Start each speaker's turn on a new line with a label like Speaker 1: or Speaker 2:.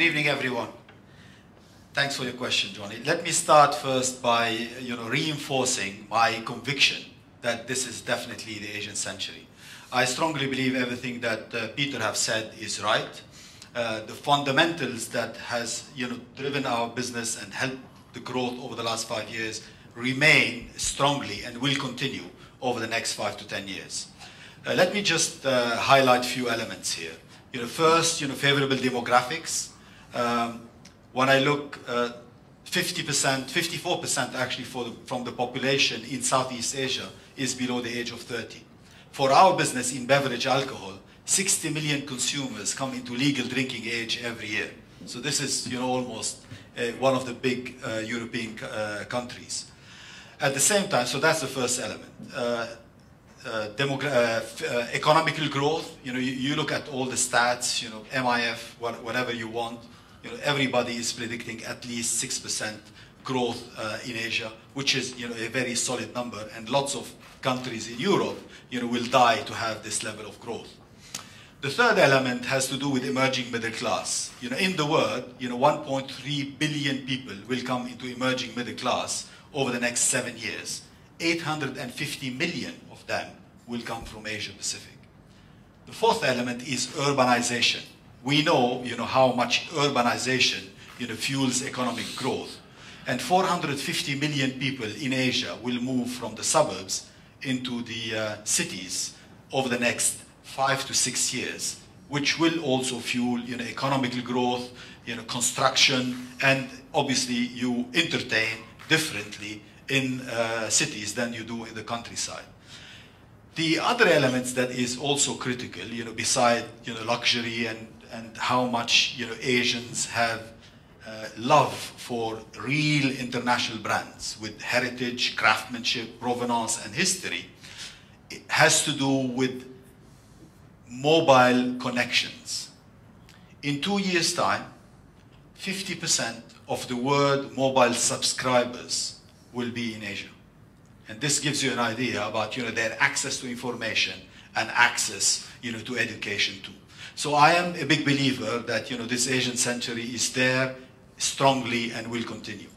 Speaker 1: Good evening, everyone. Thanks for your question, Johnny. Let me start first by reinforcing my conviction that this is definitely the Asian century. I strongly believe everything that Peter have said is right. The fundamentals that has driven our business and helped the growth over the last 5 years remain strongly and will continue over the next 5 to 10 years. Let me just highlight a few elements here. First, favorable demographics. When I look, 54% actually from the population in Southeast Asia is below the age of 30. For our business in beverage alcohol, 60 million consumers come into legal drinking age every year. So this is almost one of the big European countries. At the same time, so that's the first element. Economical growth, you look at all the stats, MIF, whatever you want, everybody is predicting at least 6% growth in Asia, which is a very solid number, and lots of countries in Europe will die to have this level of growth. The third element has to do with emerging middle class. In the world, 1.3 billion people will come into emerging middle class over the next 7 years. 850 million of them will come from Asia Pacific. The fourth element is urbanization. We know, how much urbanization, fuels economic growth. And 450 million people in Asia will move from the suburbs into the cities over the next 5 to 6 years, which will also fuel, economic growth, construction, and obviously you entertain differently in cities than you do in the countryside. The other elements that is also critical, beside luxury and how much Asians have love for real international brands with heritage, craftsmanship, provenance, and history, it has to do with mobile connections. In 2 years' time, 50% of the world mobile subscribers will be in Asia. And this gives you an idea about their access to information and access to education too. So I am a big believer that this Asian century is there strongly and will continue.